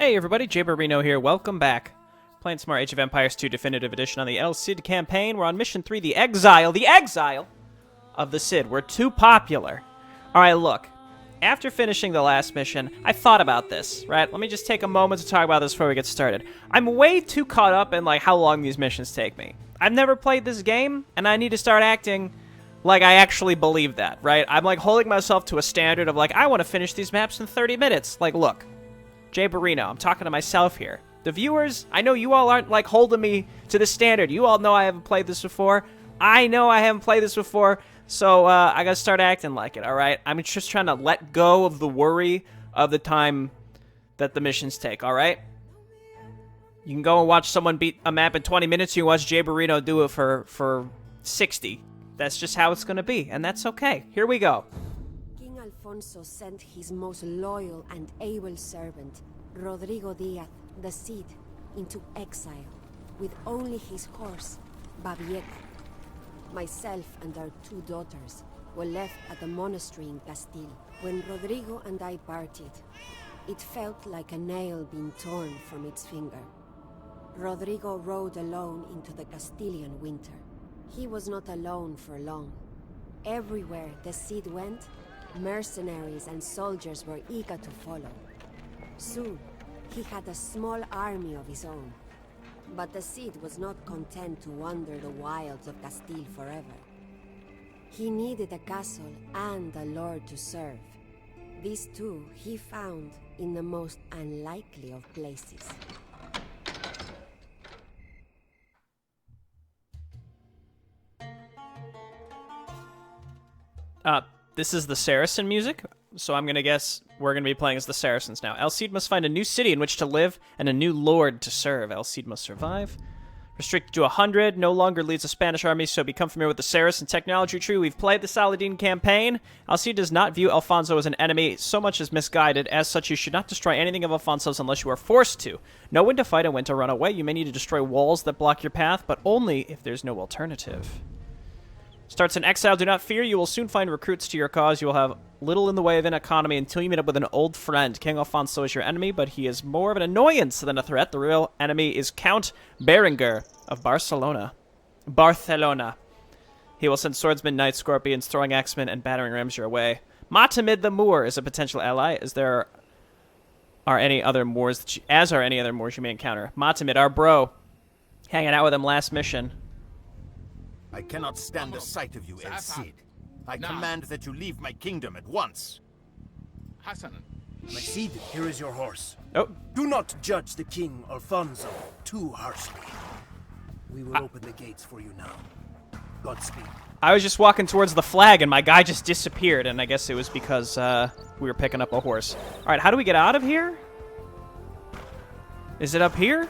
Hey everybody, Jay Barrino here. Welcome back. Playing some more Age of Empires 2 Definitive Edition on the El Cid campaign. We're on Mission 3, the Exile of the Cid. We're too popular. Alright, look. After finishing the last mission, I thought about this, right? Let me just take a moment to talk about this before we get started. I'm way too caught up in, like, how long these missions take me. I've never played this game, and I need to start acting like I actually believe that, right? I'm, like, holding myself to a standard of, like, I want to finish these maps in 30 minutes. Like, look. Jay Barrino, I'm talking to myself here. The viewers, I know you all aren't, like, holding me to the standard. You all know I haven't played this before. I know I haven't played this before, so I gotta start acting like it, alright? I'm just trying to let go of the worry of the time that the missions take, alright? You can go and watch someone beat a map in 20 minutes. You can watch Jay Barrino do it for 60. That's just how it's gonna be, and that's okay. Here we go. Alfonso sent his most loyal and able servant, Rodrigo Diaz, the Cid, into exile, with only his horse, Babieca. Myself and our 2 daughters were left at the monastery in Castile. When Rodrigo and I parted, it felt like a nail being torn from its finger. Rodrigo rode alone into the Castilian winter. He was not alone for long. Everywhere the Cid went, mercenaries and soldiers were eager to follow. Soon, he had a small army of his own. But the Cid was not content to wander the wilds of Castile forever. He needed a castle and a lord to serve. These two he found in the most unlikely of places. This is the Saracen music, so I'm gonna guess we're gonna be playing as the Saracens now. El Cid must find a new city in which to live and a new lord to serve. El Cid must survive. Restricted to 100, no longer leads a Spanish army, so become familiar with the Saracen technology tree. We've played the Saladin campaign. El Cid does not view Alfonso as an enemy, so much as misguided. As such, you should not destroy anything of Alfonso's unless you are forced to. Know when to fight and when to run away. You may need to destroy walls that block your path, but only if there's no alternative. Starts in exile. Do not fear. You will soon find recruits to your cause. You will have little in the way of an economy until you meet up with an old friend. King Alfonso is your enemy, but he is more of an annoyance than a threat. The real enemy is Count Berenguer of Barcelona. He will send swordsmen, knights, scorpions, throwing axemen, and battering rams your way. Matamid the Moor is a potential ally, as there are any other Moors you may encounter. Matamid, our bro, hanging out with him last mission. I cannot stand the sight of you, El Cid. I command that you leave my kingdom at once. Hassan. My Cid, here is your horse. Oh. Do not judge the King Alfonso too harshly. We will open the gates for you now. Godspeed. I was just walking towards the flag, and my guy just disappeared, and I guess it was because we were picking up a horse. All right, how do we get out of here? Is it up here?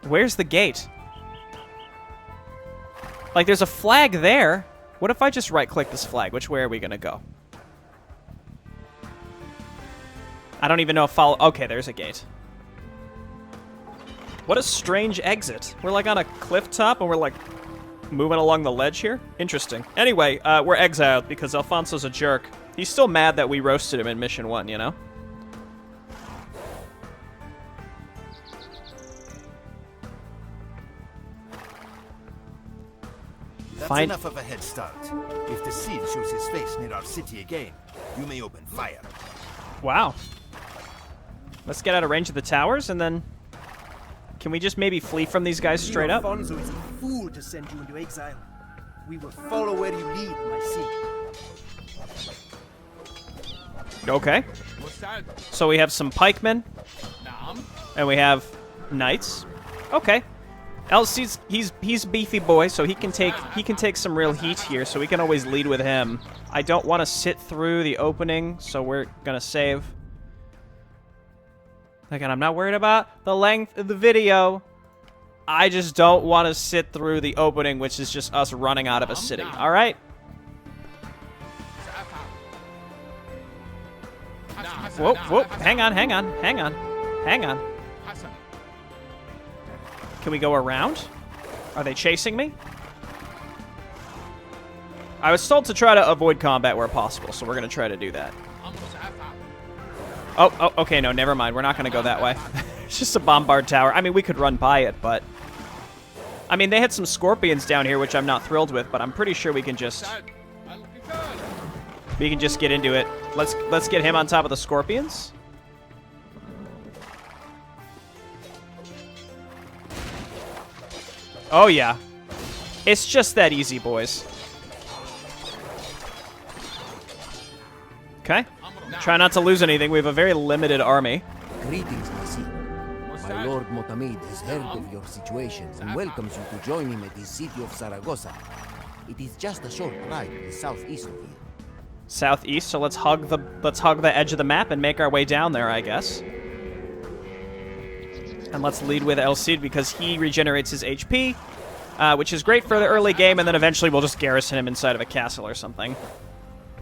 Where's the gate? Like, there's a flag there. What if I just right-click this flag? Which way are we gonna go? I don't even know if follow... Okay, there's a gate. What a strange exit. We're, like, on a cliff top, and we're, like, moving along the ledge here? Interesting. Anyway, we're exiled because Alfonso's a jerk. He's still mad that we roasted him in Mission 1, you know? That's enough of a head start. If the Cid shows his face near our city again, you may open fire. Wow. Let's get out of range of the towers, and then... Can we just maybe flee from these guys straight up? Alfonso is a fool to send you into exile. We will follow where you lead, my Cid. Okay. So we have some pikemen, and we have knights. Okay. El Cid's he's a beefy boy, so he can take some real heat here, so we can always lead with him. I don't want to sit through the opening, so we're gonna save. Again, I'm not worried about the length of the video. I just don't want to sit through the opening, which is just us running out of a city. All right. Whoa, whoa! Hang on. Can we go around? Are they chasing me? I was told to try to avoid combat where possible, so we're going to try to do that. Oh, okay, no, never mind. We're not going to go that way. It's just a bombard tower. I mean, we could run by it, but... I mean, they had some scorpions down here, which I'm not thrilled with, but I'm pretty sure we can just... We can just get into it. Let's get him on top of the scorpions. Oh, yeah. It's just that easy, boys. Okay. Try not to lose anything. We have a very limited army. Greetings, my Cid. My lord Motamid has heard of your situation and welcomes you to join him at the city of Saragossa. It is just a short ride to the southeast of here. Southeast, so let's hug the edge of the map and make our way down there, I guess. And let's lead with El Cid because he regenerates his HP, which is great for the early game, and then eventually we'll just garrison him inside of a castle or something.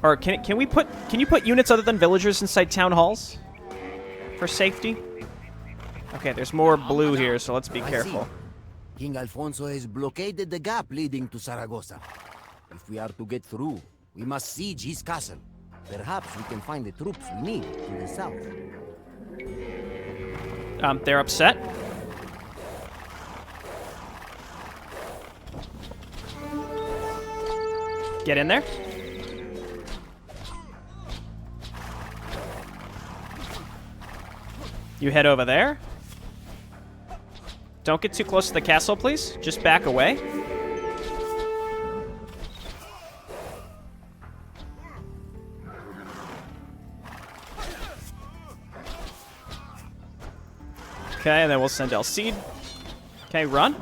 Or can you put units other than villagers inside town halls for safety? Okay, there's more blue here, so let's be careful. King Alfonso has blockaded the gap leading to Saragossa. If we are to get through, we must siege his castle. Perhaps we can find the troops we need to the south. They're upset. Get in there. You head over there. Don't get too close to the castle, please. Just back away. Okay, and then we'll send El Cid. Okay, run.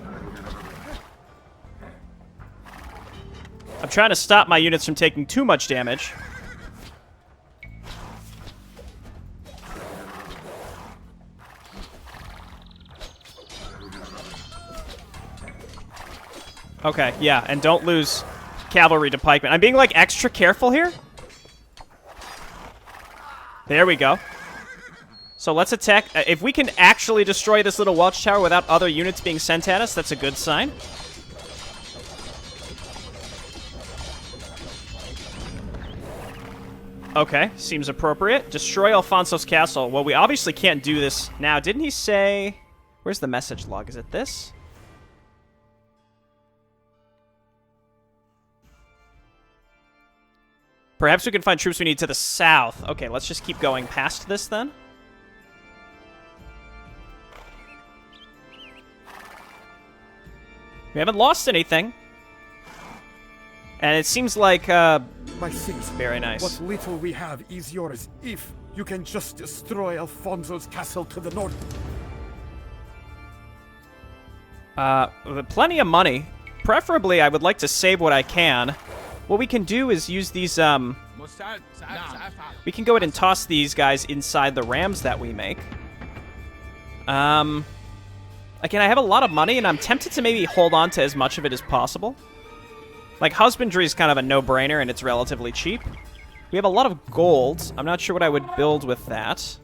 I'm trying to stop my units from taking too much damage. Okay, yeah, and don't lose cavalry to pikemen. I'm being, like, extra careful here. There we go. So let's attack. If we can actually destroy this little watchtower without other units being sent at us, that's a good sign. Okay, seems appropriate. Destroy Alfonso's castle. Well, we obviously can't do this now. Didn't he say... Where's the message log? Is it this? Perhaps we can find troops we need to the south. Okay, let's just keep going past this then. We haven't lost anything. And it seems like, My Cid, very nice. what little we have is yours, if you can just destroy Alfonso's castle to the north. With plenty of money. Preferably, I would like to save what I can. What we can do is use these, we can go ahead and toss these guys inside the rams that we make. Again, I have a lot of money, and I'm tempted to maybe hold on to as much of it as possible. Like, husbandry is kind of a no-brainer, and it's relatively cheap. We have a lot of gold. I'm not sure what I would build with that.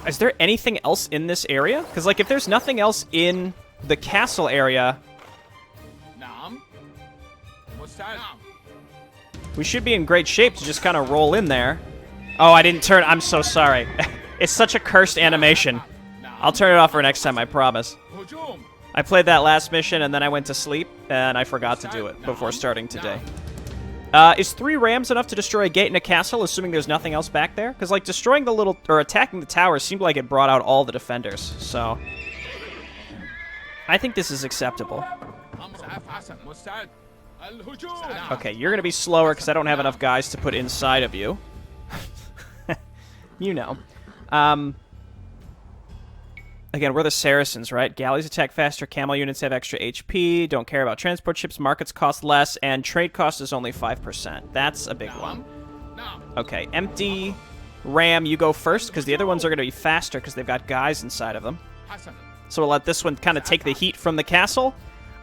Is there anything else in this area? Because, like, if there's nothing else in the castle area... we should be in great shape to just kind of roll in there. Oh, I didn't turn... I'm so sorry. It's such a cursed animation. I'll turn it off for next time, I promise. I played that last mission, and then I went to sleep, and I forgot to do it before starting today. Is 3 rams enough to destroy a gate in a castle, assuming there's nothing else back there? Because, like, destroying the little... or attacking the towers seemed like it brought out all the defenders, so... I think this is acceptable. Okay, you're gonna be slower because I don't have enough guys to put inside of you. You know. Again, we're the Saracens, right? Galleys attack faster, camel units have extra HP, don't care about transport ships, markets cost less, and trade cost is only 5%. That's a big one. Okay, empty ram, you go first, because the other ones are going to be faster because they've got guys inside of them. So we'll let this one kind of take the heat from the castle.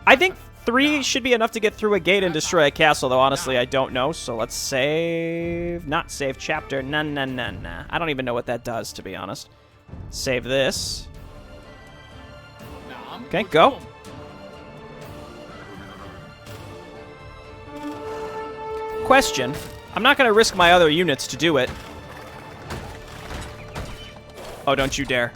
I think 3 should be enough to get through a gate and destroy a castle, though honestly I don't know. So let's save... not save chapter. Nah. I don't even know what that does, to be honest. Save this. Okay, go. Question. I'm not going to risk my other units to do it. Oh, don't you dare.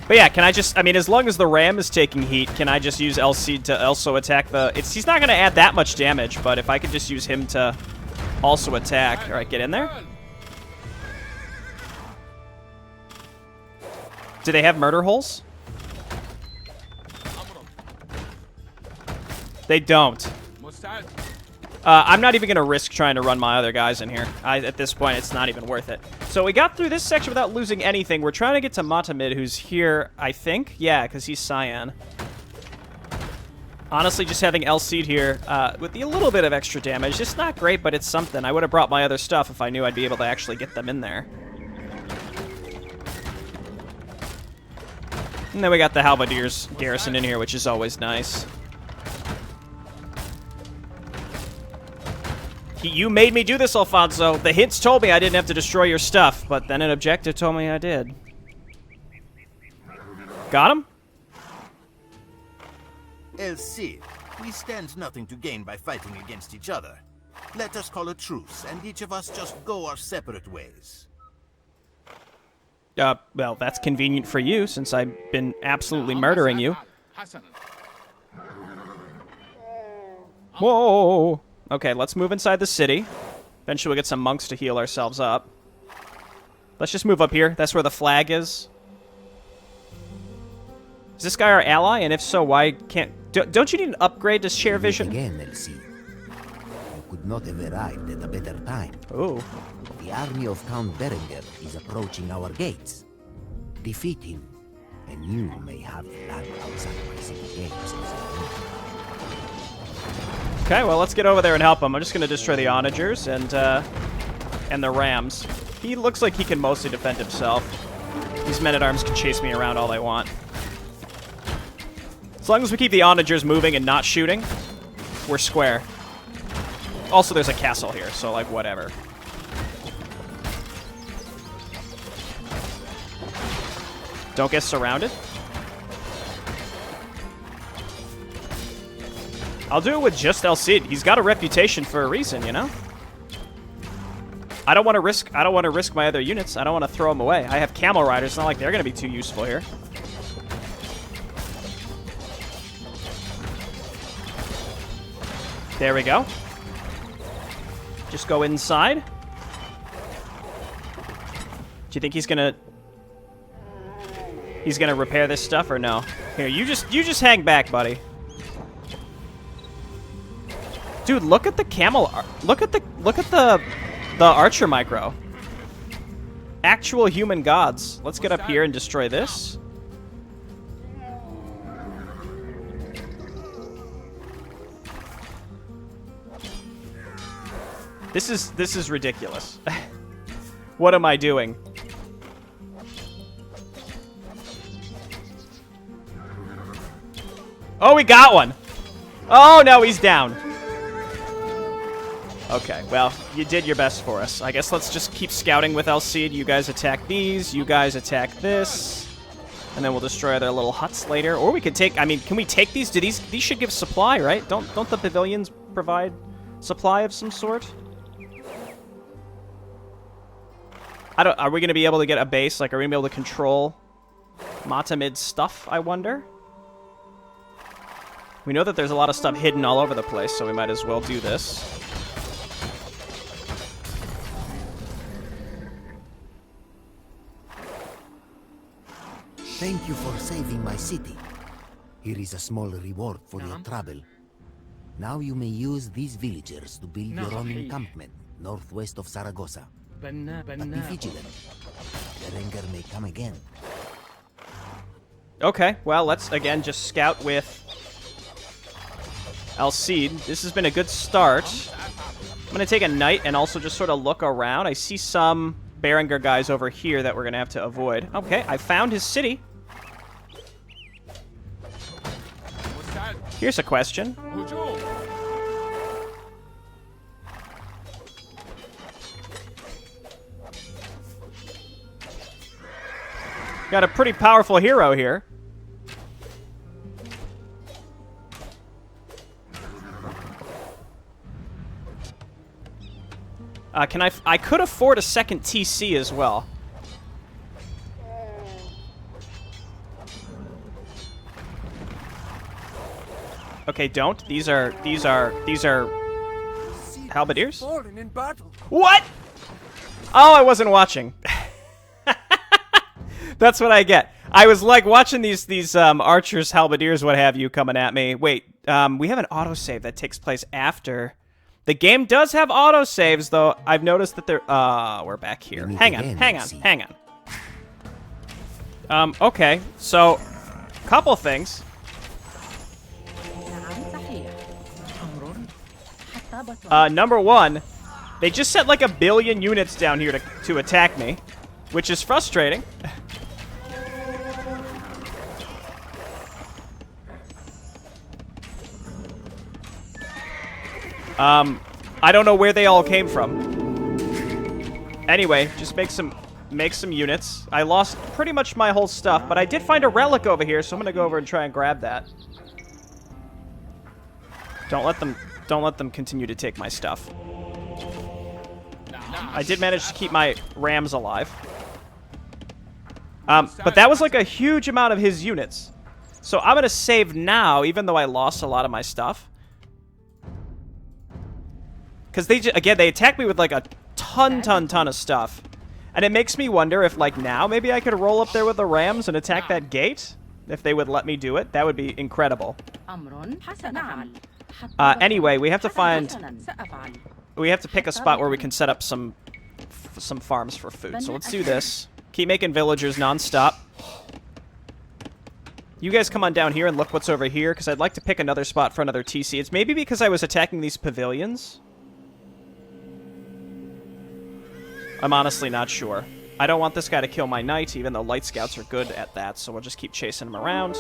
But yeah, can I just... I mean, as long as the ram is taking heat, can I just use El Cid to also attack the... He's not going to add that much damage, but if I could just use him to also attack... Alright, get in there. Do they have murder holes? They don't. I'm not even going to risk trying to run my other guys in here. At this point, it's not even worth it. So we got through this section without losing anything. We're trying to get to Matamid, who's here, I think. Yeah, because he's Cyan. Honestly, just having El Cid here with a little bit of extra damage, it's not great, but it's something. I would have brought my other stuff if I knew I'd be able to actually get them in there. And then we got the Halberdiers garrison in here, which is always nice. You made me do this, Alfonso. The hints told me I didn't have to destroy your stuff, but then an objective told me I did. Got him? El Cid, we stand nothing to gain by fighting against each other. Let us call a truce, and each of us just go our separate ways. Well, that's convenient for you, since I've been absolutely murdering you. Whoa! Okay, let's move inside the city. Eventually we'll get some monks to heal ourselves up. Let's just move up here. That's where the flag is. Is this guy our ally? And if so, why can't... Don't you need an upgrade to share vision? Again, El Cid. You could not have arrived at a better time. Oh. The army of Count Berengar is approaching our gates. Defeat him, and you may have land outside my city gates. Okay, well, let's get over there and help him. I'm just going to destroy the onagers and the rams. He looks like he can mostly defend himself. These men-at-arms can chase me around all they want. As long as we keep the onagers moving and not shooting, we're square. Also, there's a castle here, so, like, whatever. Don't get surrounded. I'll do it with just El Cid. He's got a reputation for a reason, you know? I don't want to risk my other units. I don't want to throw them away. I have camel riders. It's not like they're going to be too useful here. There we go. Just go inside. Do you think he's gonna repair this stuff or no? Here, you just hang back, buddy. Dude, look at the camel. Look at the archer micro. Actual human gods. Let's get up here and destroy this. This is ridiculous. What am I doing? Oh, we got one. Oh no, he's down. Okay, well, you did your best for us. I guess let's just keep scouting with El Cid. You guys attack these, you guys attack this. And then we'll destroy their little huts later. Or we could take, I mean, can we take these? These should give supply, right? Don't the pavilions provide supply of some sort? Are we going to be able to get a base? Like, are we going to be able to control Matamid's stuff, I wonder? We know that there's a lot of stuff hidden all over the place, so we might as well do this. Thank you for saving my city. Here is a small reward for your trouble. Now you may use these villagers to build your own encampment northwest of Saragossa. But be vigilant. Berengar may come again. Okay, well, let's again just scout with El Cid. This has been a good start. I'm going to take a night and also just sort of look around. I see some Berengar guys over here that we're going to have to avoid. Okay, I found his city. Here's a question. Got a pretty powerful hero here. I could afford a second TC as well. Okay, don't. These are halberdiers? Fallen in battle. What? Oh, I wasn't watching. That's what I get. I was like watching these archers, halberdiers, what have you, coming at me. Wait, we have an autosave that takes place after. The game does have autosaves, though. I've noticed that they're... we're back here. Hang on. Okay, so, couple things. Number one, they just sent like 1 billion units down here to attack me, which is frustrating. I don't know where they all came from. Anyway, just make some units. I lost pretty much my whole stuff, but I did find a relic over here, so I'm gonna go over and try and grab that. Don't let them continue to take my stuff. I did manage to keep my rams alive. But that was like a huge amount of his units. So I'm gonna save now, even though I lost a lot of my stuff. Because they attacked me with like a ton of stuff. And it makes me wonder if like now maybe I could roll up there with the rams and attack that gate. If they would let me do it, that would be incredible. Anyway, we have to pick a spot where we can set up some farms for food. So let's do this. Keep making villagers non-stop. You guys come on down here and look what's over here, because I'd like to pick another spot for another TC. It's maybe because I was attacking these pavilions. I'm honestly not sure. I don't want this guy to kill my knight, even though light scouts are good at that, so we'll just keep chasing him around.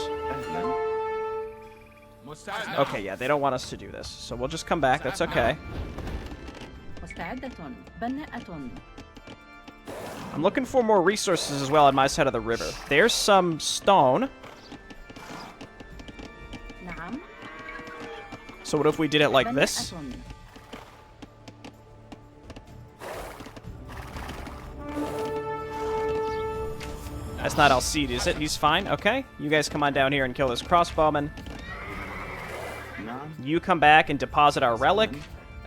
Okay, yeah, they don't want us to do this, so we'll just come back. That's okay. I'm looking for more resources as well on my side of the river. There's some stone. So what if we did it like this? That's not Al Cid, is it? He's fine? Okay. You guys come on down here and kill this crossbowman. You come back and deposit our relic.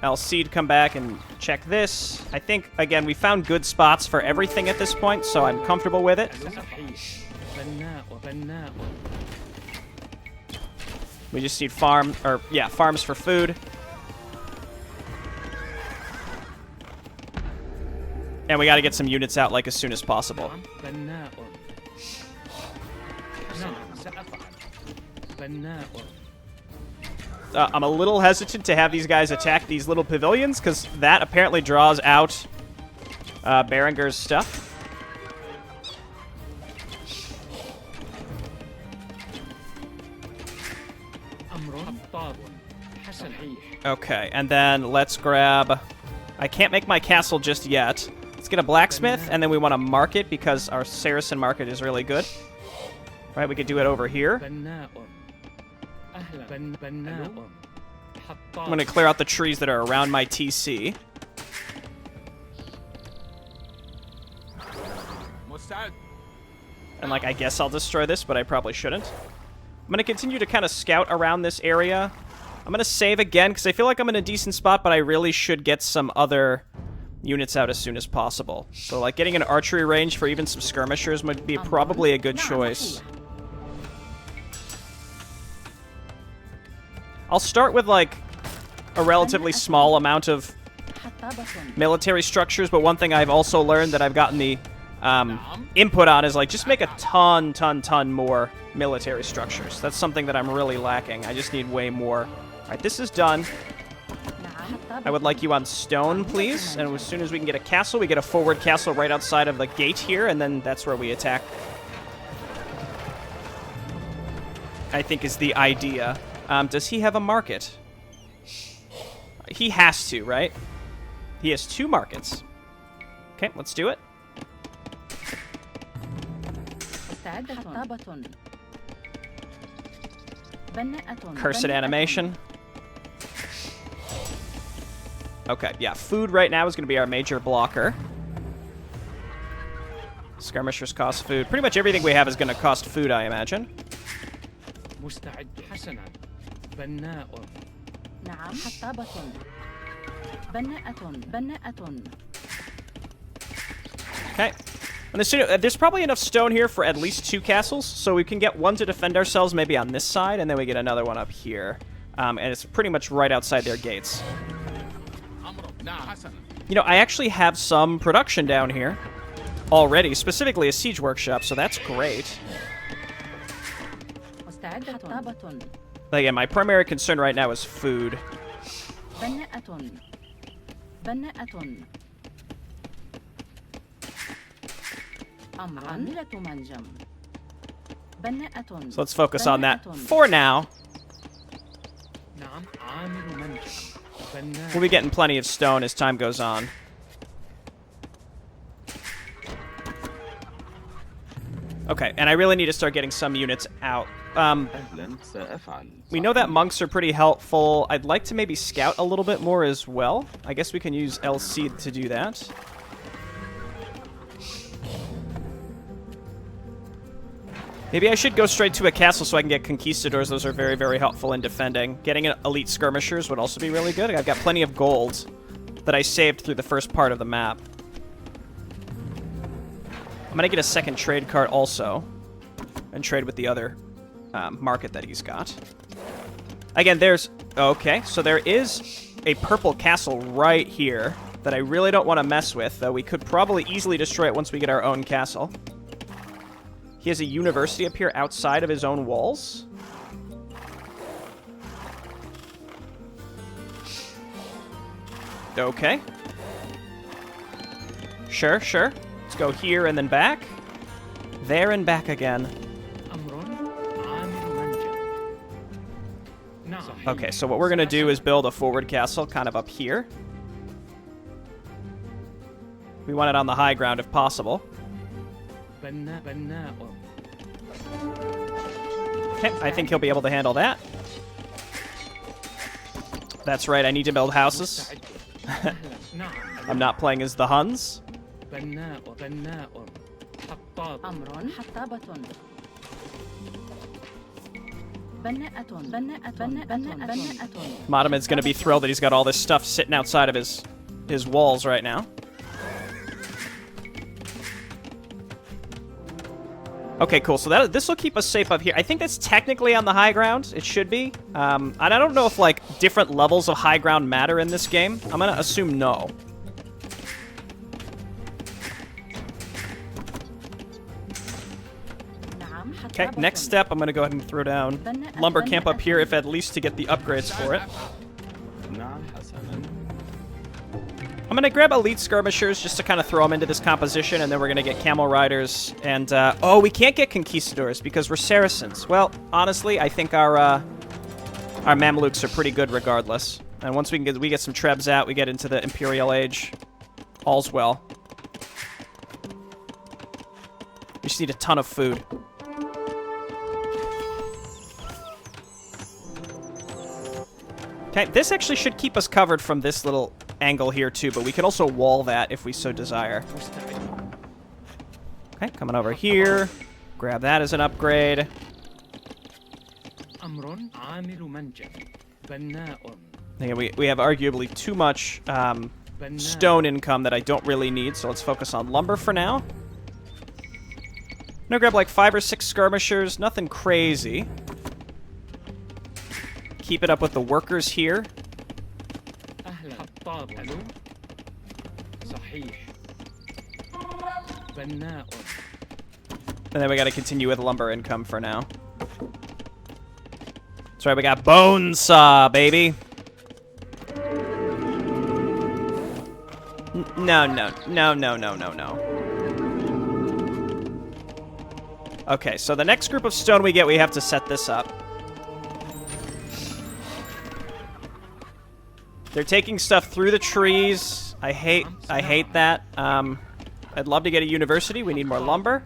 Al Cid, come back and check this. I think, again, we found good spots for everything at this point, so I'm comfortable with it. We just need farms for food. And we gotta get some units out, like, as soon as possible. I'm a little hesitant to have these guys attack these little pavilions, because that apparently draws out Berengar's stuff. Okay, and then let's grab... I can't make my castle just yet. Let's get a blacksmith, and then we want to market, because our Saracen market is really good. Right, we could do it over here. I'm going to clear out the trees that are around my TC. And, like, I guess I'll destroy this, but I probably shouldn't. I'm going to continue to kind of scout around this area. I'm going to save again, because I feel like I'm in a decent spot, but I really should get some other units out as soon as possible. So, like, getting an archery range for even some skirmishers would be probably a good choice. I'll start with, like, a relatively small amount of military structures, but one thing I've also learned that I've gotten the input on is, like, just make a ton more military structures. That's something that I'm really lacking. I just need way more. Alright, this is done. I would like you on stone, please. And as soon as we can get a castle, we get a forward castle right outside of the gate here, and then that's where we attack. I think is the idea. Does he have a market? He has to, right? He has 2 markets. Okay, let's do it. Cursed animation. Okay, yeah, food right now is going to be our major blocker. Skirmishers cost food. Pretty much everything we have is going to cost food, I imagine. Okay. And there's probably enough stone here for at least 2 castles, so we can get one to defend ourselves maybe on this side, and then we get another one up here. And it's pretty much right outside their gates. You know, I actually have some production down here already, specifically a siege workshop, so that's great. But again, my primary concern right now is food. So let's focus on that for now. We'll be getting plenty of stone as time goes on. Okay, and I really need to start getting some units out. We know that monks are pretty helpful. I'd like to maybe scout a little bit more as well. I guess we can use El Cid to do that. Maybe I should go straight to a castle so I can get conquistadors. Those are very, very helpful in defending. Getting elite skirmishers would also be really good. I've got plenty of gold that I saved through the first part of the map. I'm going to get a second trade cart also and trade with the other market that he's got. Again, there's... Okay, so there is a purple castle right here that I really don't want to mess with, though we could probably easily destroy it once we get our own castle. He has a university up here outside of his own walls. Okay. Sure, sure. Let's go here and then back. There and back again. Okay, so what we're going to do is build a forward castle kind of up here. We want it on the high ground if possible. Okay, I think he'll be able to handle that. That's right, I need to build houses. I'm not playing as the Huns. Mohamed's gonna be thrilled that he's got all this stuff sitting outside of his walls right now. Okay, cool. So this will keep us safe up here. I think that's technically on the high ground. It should be. And I don't know if, like, different levels of high ground matter in this game. I'm going to assume no. Okay, next step, I'm going to go ahead and throw down lumber camp up here, if at least to get the upgrades for it. I'm going to grab elite skirmishers just to kind of throw them into this composition, and then we're going to get camel riders. And, oh, we can't get conquistadors because we're Saracens. Well, honestly, I think our Mamluks are pretty good regardless. And once we get some Trebs out, we get into the Imperial Age. All's well. We just need a ton of food. Okay, this actually should keep us covered from this little angle here too, but we can also wall that if we so desire. Okay, coming over here. Grab that as an upgrade. Yeah, we have arguably too much stone income that I don't really need, so let's focus on lumber for now. I'm gonna grab like 5 or 6 skirmishers, nothing crazy. Keep it up with the workers here. And then we gotta continue with lumber income for now. That's right, we got bone saw, baby. No. Okay, so the next group of stone we get, we have to set this up. They're taking stuff through the trees. I hate that. I'd love to get a university. We need more lumber.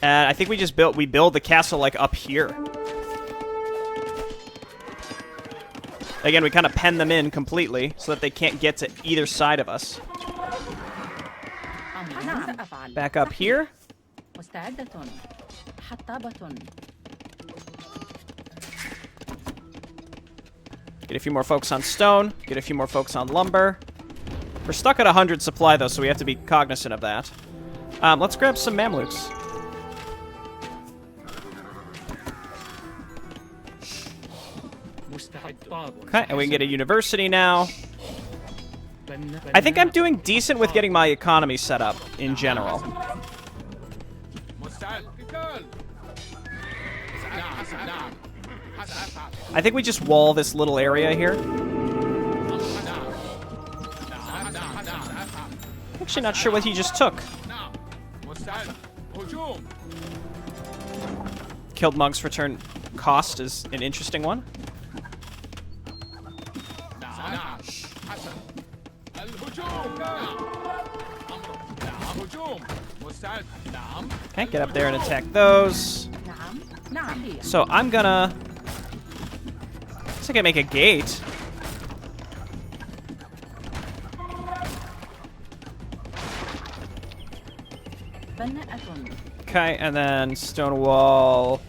And I think we build the castle like up here. Again, we kind of pen them in completely so that they can't get to either side of us. Back up here. Get a few more folks on stone. Get a few more folks on lumber. We're stuck at 100 supply, though, so we have to be cognizant of that. Let's grab some Mamluks. Okay, and we can get a university now. I think I'm doing decent with getting my economy set up in general. I think we just wall this little area here. Actually not sure what he just took. Killed monks return cost is an interesting one. Okay, get up there and attack those. So I'm gonna... I guess I can make a gate. Okay, and then stone wall...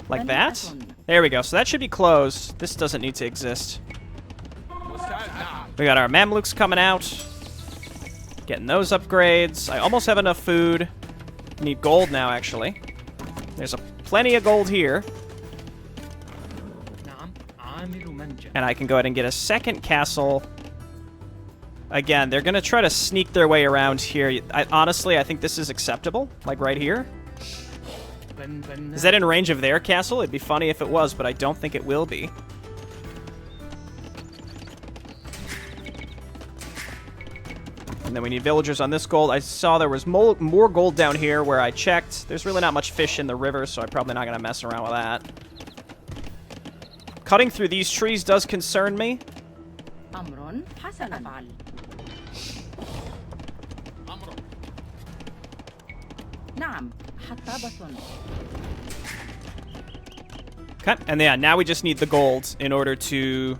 like that? There we go. So that should be closed. This doesn't need to exist. We got our Mamluks coming out. Getting those upgrades. I almost have enough food. Need gold now, actually. There's plenty of gold here. And I can go ahead and get a second castle. Again, they're going to try to sneak their way around here. Honestly, I think this is acceptable. Like right here. Is that in range of their castle? It'd be funny if it was, but I don't think it will be. And then we need villagers on this gold. I saw there was more gold down here where I checked. There's really not much fish in the river, so I'm probably not going to mess around with that. Cutting through these trees does concern me. Okay, and yeah, now we just need the gold in order to...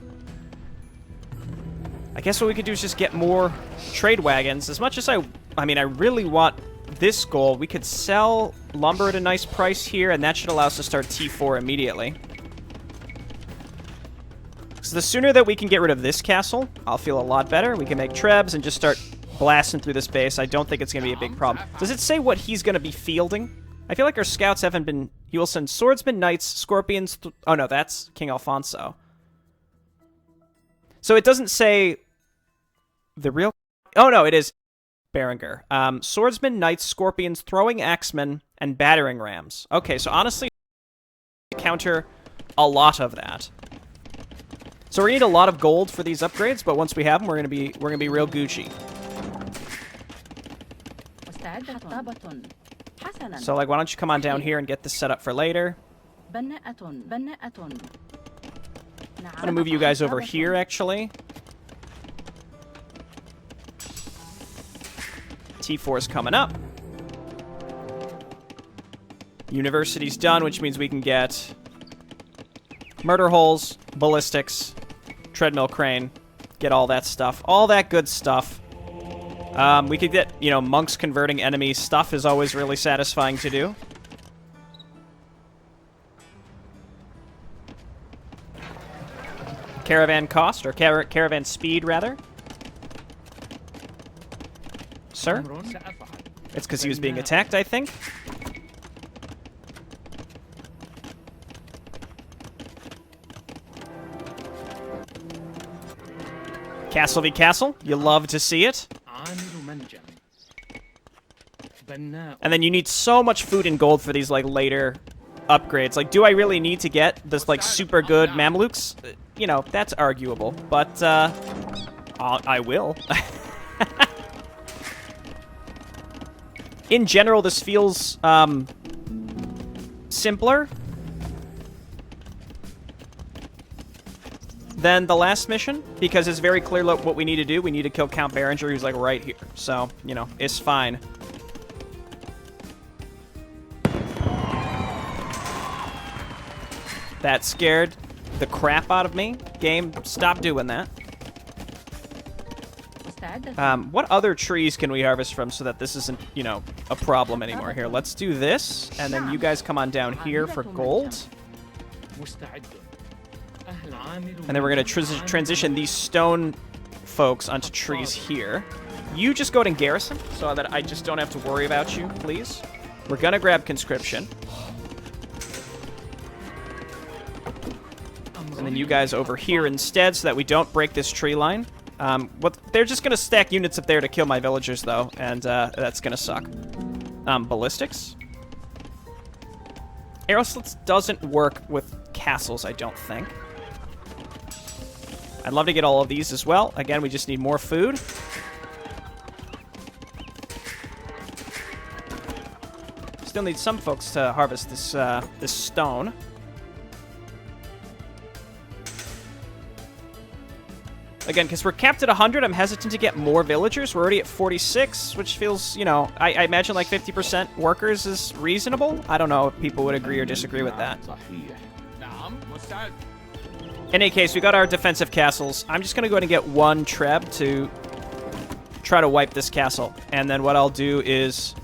I guess what we could do is just get more trade wagons. As much as I mean, I really want this gold. We could sell lumber at a nice price here, and that should allow us to start T4 immediately. So the sooner that we can get rid of this castle, I'll feel a lot better. We can make trebs and just start blasting through this base. I don't think it's going to be a big problem. Does it say what he's going to be fielding? I feel like our scouts haven't been... He will send swordsmen, knights, scorpions... Oh, no, that's King Alfonso. So it doesn't say... The real... Oh, no, it is Berengar. Swordsmen, knights, scorpions, throwing axemen, and battering rams. Okay, so honestly... counter a lot of that. So we need a lot of gold for these upgrades, but once we have them, we're gonna be real Gucci. So, like, why don't you come on down here and get this set up for later? I'm gonna move you guys over here, actually. T4 is coming up. University's done, which means we can get murder holes, ballistics, treadmill crane, get all that stuff. All that good stuff. We could get, you know, monks converting enemy stuff is always really satisfying to do. Caravan cost, or caravan speed, rather. Sir? It's because he was being attacked, I think. Castle v Castle, you love to see it. And then you need so much food and gold for these, like, later upgrades. Like, do I really need to get this, like, super good Mamluks? You know, that's arguable, but, I will. In general, this feels, simpler. than the last mission, because it's very clear what we need to do. We need to kill Count Berenger, who's like right here. So, you know, it's fine. That scared the crap out of me. Game, stop doing that. What other trees can we harvest from so that this isn't, you know, a problem anymore? Here, let's do this, and then you guys come on down here for gold. And then we're going to transition these stone folks onto trees here. You just go to garrison so that I just don't have to worry about you, please. We're going to grab conscription. And then you guys over here instead so that we don't break this tree line. They're just going to stack units up there to kill my villagers, though, and that's going to suck. Ballistics. Arrow slits doesn't work with castles, I don't think. I'd love to get all of these as well. Again, we just need more food. Still need some folks to harvest this this stone. Again, because we're capped at 100, I'm hesitant to get more villagers. We're already at 46, which feels, you know, I imagine like 50% workers is reasonable. I don't know if people would agree or disagree with that. In any case, we got our defensive castles. I'm just going to go ahead and get one Treb to try to wipe this castle. And then what I'll do is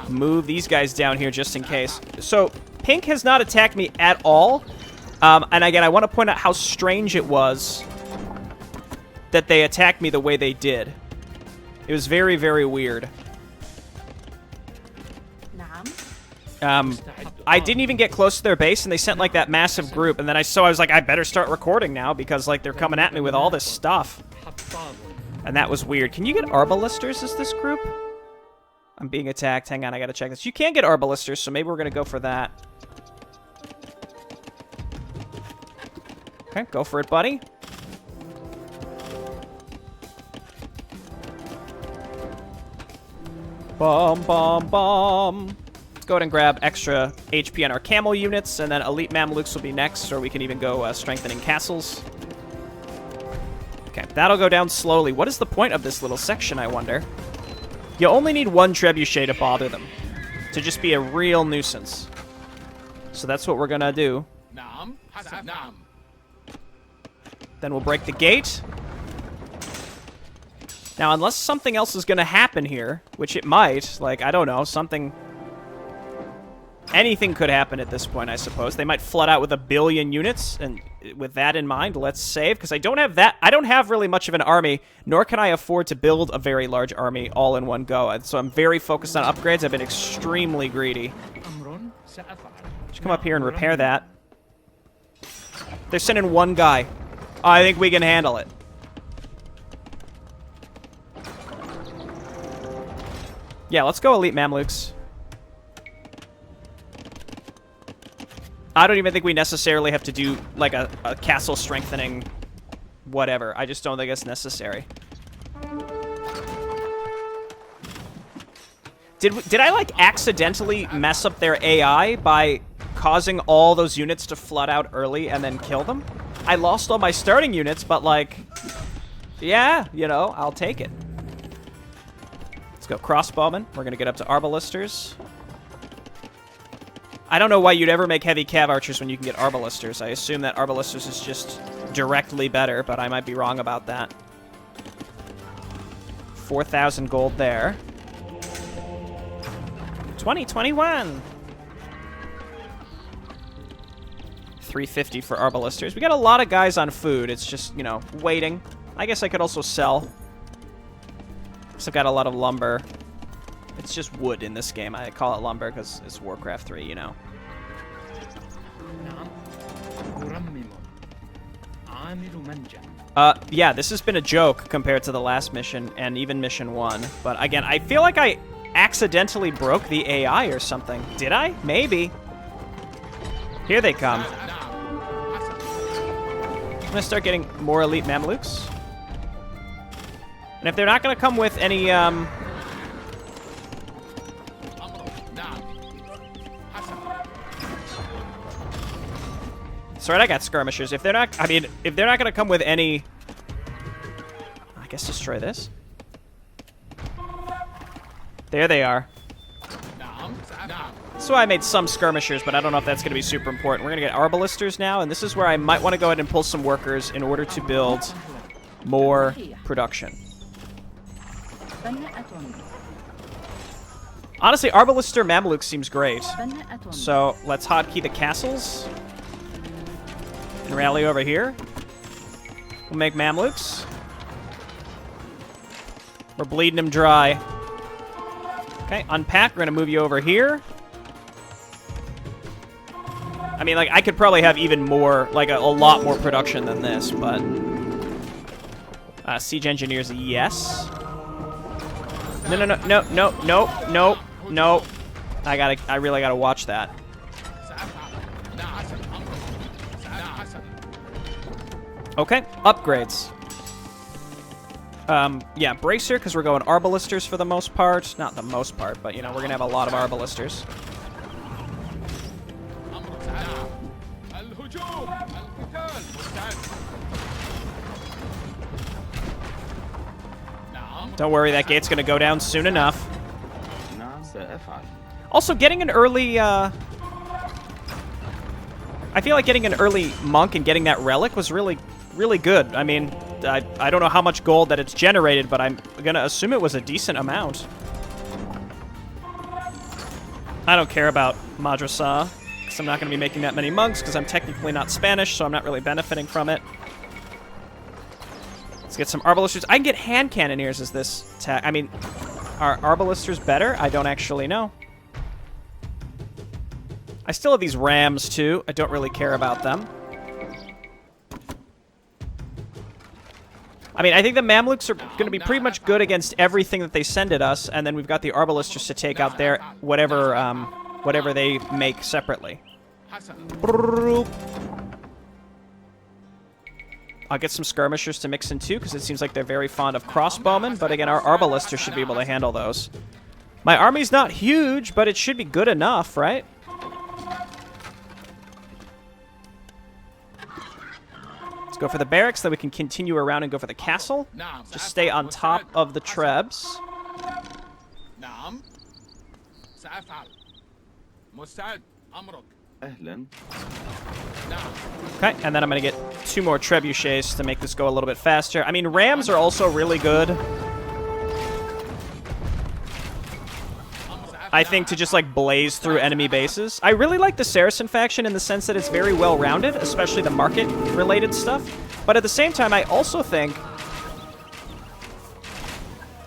move these guys down here just in case. So, Pink has not attacked me at all. And again, I want to point out how strange it was that they attacked me the way they did. It was very, very weird. I didn't even get close to their base, and they sent, like, that massive group, and then I was like, I better start recording now, because, like, they're coming at me with all this stuff. And that was weird. Can you get Arbalisters as this group? I'm being attacked. Hang on, I gotta check this. You can get Arbalisters, so maybe we're gonna go for that. Okay, go for it, buddy. Bum, bum, bum. Let's go ahead and grab extra HP on our camel units, and then Elite Mamluks will be next, or we can even go strengthening castles. Okay, that'll go down slowly. What is the point of this little section, I wonder? You only need one trebuchet to bother them, to just be a real nuisance. So that's what we're gonna do. Then we'll break the gate. Now, unless something else is going to happen here, which it might, like, I don't know, anything could happen at this point, I suppose. They might flood out with 1 billion units, and with that in mind, let's save, because I don't have that. I don't have really much of an army, nor can I afford to build a very large army all in one go. And so I'm very focused on upgrades. I've been extremely greedy. Just come up here and repair that. They're sending one guy. I think we can handle it. Yeah, let's go Elite Mamluks. I don't even think we necessarily have to do, like, a castle strengthening whatever. I just don't think it's necessary. Did I, like, accidentally mess up their AI by causing all those units to flood out early and then kill them? I lost all my starting units, but, like, yeah, you know, I'll take it. Go crossbowmen. We're gonna get up to arbalisters. I don't know why you'd ever make heavy cav archers when you can get arbalisters. I assume that arbalisters is just directly better, but I might be wrong about that. 4,000 gold there. 2021. 350 for arbalisters. We got a lot of guys on food. It's just, you know, waiting. I guess I could also sell. I've got a lot of lumber. It's just wood in this game. I call it lumber because it's Warcraft 3, you know. Yeah, this has been a joke compared to the last mission and even mission 1. But again, I feel like I accidentally broke the AI or something. Did I? Maybe. Here they come. I'm gonna start getting more Elite Mamluks. And if they're not going to come with any, That's right, I got skirmishers. If they're not, I mean, if they're not going to come with any... I guess destroy this. There they are. That's why I made some skirmishers, but I don't know if that's going to be super important. We're going to get arbalisters now, and this is where I might want to go ahead and pull some workers in order to build more production. Honestly, arbalister Mamluk seems great. So let's hotkey the castles. And rally over here. We'll make Mamluks. We're bleeding them dry. Okay, unpack. We're going to move you over here. I mean, like, I could probably have even more, like, a lot more production than this, but... siege engineers, yes. No. I really gotta watch that. Okay, upgrades. Yeah, bracer, because we're going arbalisters for the most part. Not the most part, but, you know, we're gonna have a lot of arbalisters. Don't worry, that gate's gonna go down soon enough. Also, getting an early, I feel like getting an early monk and getting that relic was really, really good. I mean, I don't know how much gold that it's generated, but I'm gonna assume it was a decent amount. I don't care about Madrasa, because I'm not gonna be making that many monks, because I'm technically not Spanish, so I'm not really benefiting from it. Let's get some arbalisters. I can get hand cannoneers as this tag. I mean, are arbalisters better? I don't actually know. I still have these rams, too. I don't really care about them. I mean, I think the Mamluks are going to be pretty much good against everything that they send at us, and then we've got the arbalisters to take out their whatever, whatever they make separately. I'll get some skirmishers to mix in too, because it seems like they're very fond of crossbowmen, but again, our arbalisters should be able to handle those. My army's not huge, but it should be good enough, right? Let's go for the barracks, then we can continue around and go for the castle. Just stay on top of the trebs. Okay, and then I'm going to get 2 more trebuchets to make this go a little bit faster. I mean, rams are also really good. I think to just, like, blaze through enemy bases. I really like the Saracen faction in the sense that it's very well-rounded, especially the market-related stuff. But at the same time, I also think...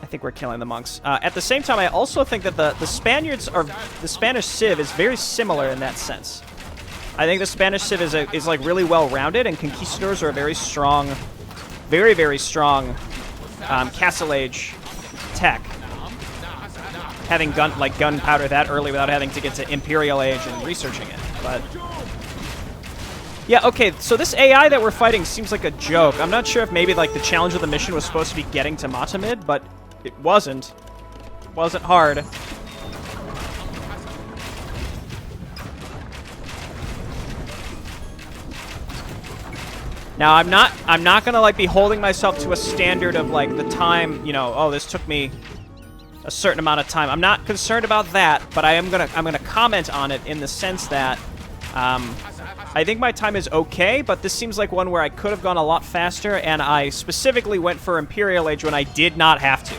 I think we're killing the monks. At the same time, I also think that the Spaniards are... The Spanish Civ is very similar in that sense. I think the Spanish Civ is like really well-rounded, and Conquistadors are a very strong, very, very strong Castle Age tech. Having gunpowder that early without having to get to Imperial Age and researching it. But yeah, okay, so this AI that we're fighting seems like a joke. I'm not sure if maybe like the challenge of the mission was supposed to be getting to Matamid, but it wasn't. It wasn't hard. Now, I'm not gonna like be holding myself to a standard of like the time, you know, oh, this took me a certain amount of time. I'm not concerned about that, but I'm gonna comment on it in the sense that I think my time is okay, but this seems like one where I could have gone a lot faster, and I specifically went for Imperial Age when I did not have to.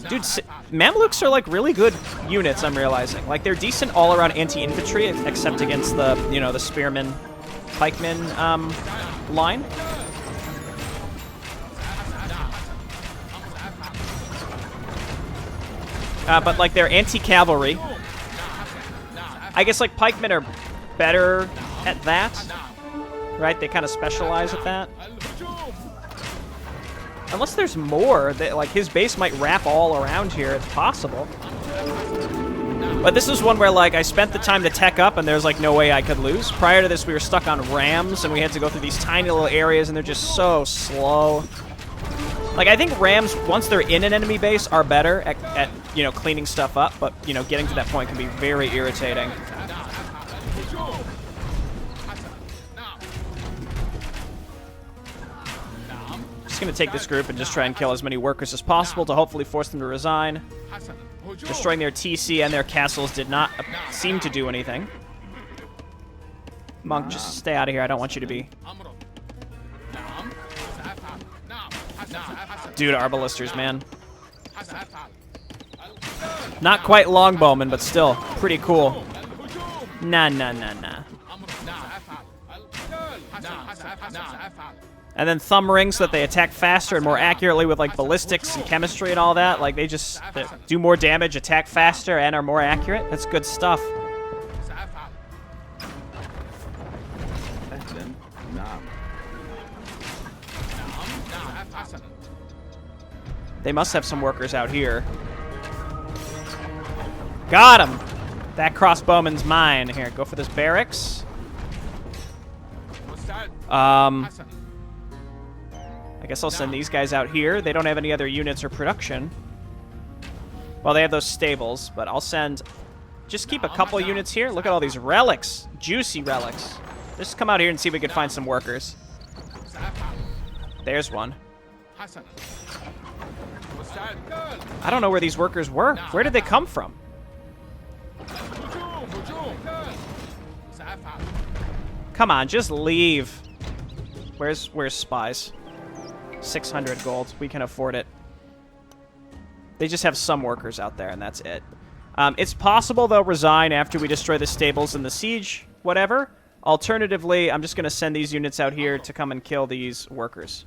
Dude, Mamluks are like really good units, I'm realizing. Like they're decent all-around anti-infantry, except against the, you know, the spearmen, pikemen line. But like they're anti-cavalry. I guess like pikemen are better at that, right? They kind of specialize at that. Unless there's more, that like his base might wrap all around here. It's possible. But this is one where like I spent the time to tech up, and there's like no way I could lose. Prior to this, we were stuck on rams, and we had to go through these tiny little areas, and they're just so slow. Like I think rams, once they're in an enemy base, are better at you know, cleaning stuff up. But you know, getting to that point can be very irritating. Just gonna take this group and just try and kill as many workers as possible to hopefully force them to resign. Destroying their TC and their castles did not seem to do anything. Monk, just stay out of here. I don't want you to be. Dude, arbalisters, man. Not quite longbowmen, but still pretty cool. Nah. And then thumb rings so that they attack faster and more accurately with like ballistics and chemistry and all that. Like they do more damage, attack faster, and are more accurate. That's good stuff. They must have some workers out here. Got him! That crossbowman's mine. Here, go for this barracks. I guess I'll send these guys out here. They don't have any other units or production. Well, they have those stables, but I'll send... Just keep a couple units here. Look at all these relics. Juicy relics. Just come out here and see if we can find some workers. There's one. I don't know where these workers were. Where did they come from? Come on, just leave. Where's spies? 600 gold. We can afford it. They just have some workers out there, and that's it. It's possible they'll resign after we destroy the stables and the siege, whatever. Alternatively, I'm just going to send these units out here to come and kill these workers.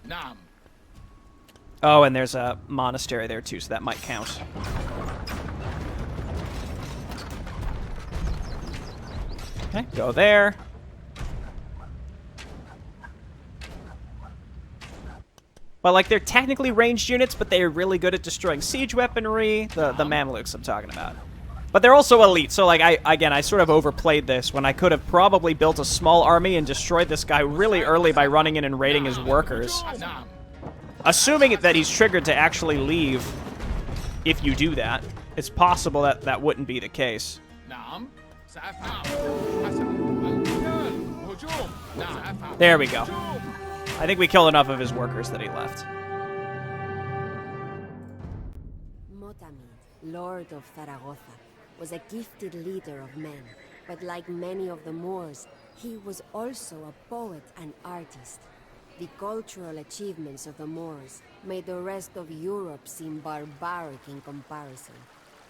Oh, and there's a monastery there, too, so that might count. Okay, go there. Well, like, they're technically ranged units, but they're really good at destroying siege weaponry. The Mamluks I'm talking about. But they're also elite, so, like, I sort of overplayed this when I could have probably built a small army and destroyed this guy really early by running in and raiding his workers. Assuming that he's triggered to actually leave, if you do that, it's possible that that wouldn't be the case. There we go. I think we killed enough of his workers that he left. Motamid, Lord of Zaragoza, was a gifted leader of men, but like many of the Moors, he was also a poet and artist. The cultural achievements of the Moors made the rest of Europe seem barbaric in comparison.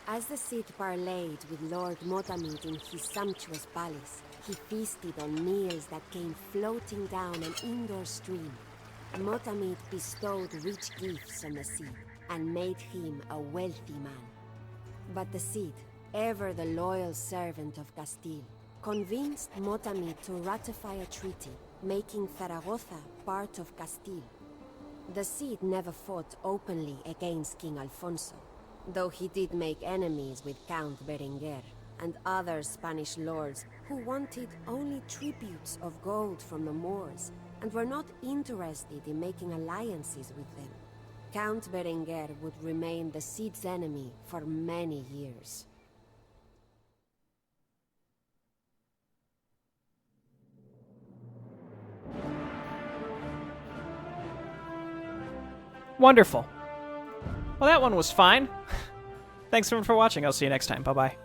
As the Cid parleyed with Lord Motamid in his sumptuous palace, he feasted on meals that came floating down an indoor stream. Motamid bestowed rich gifts on the Cid and made him a wealthy man. But the Cid, ever the loyal servant of Castile, convinced Motamid to ratify a treaty, making Zaragoza part of Castile. The Cid never fought openly against King Alfonso, though he did make enemies with Count Berenguer and other Spanish lords who wanted only tributes of gold from the Moors and were not interested in making alliances with them. Count Berenguer would remain the Cid's enemy for many years. Wonderful. Well, that one was fine. Thanks everyone for watching. I'll see you next time. Bye-bye.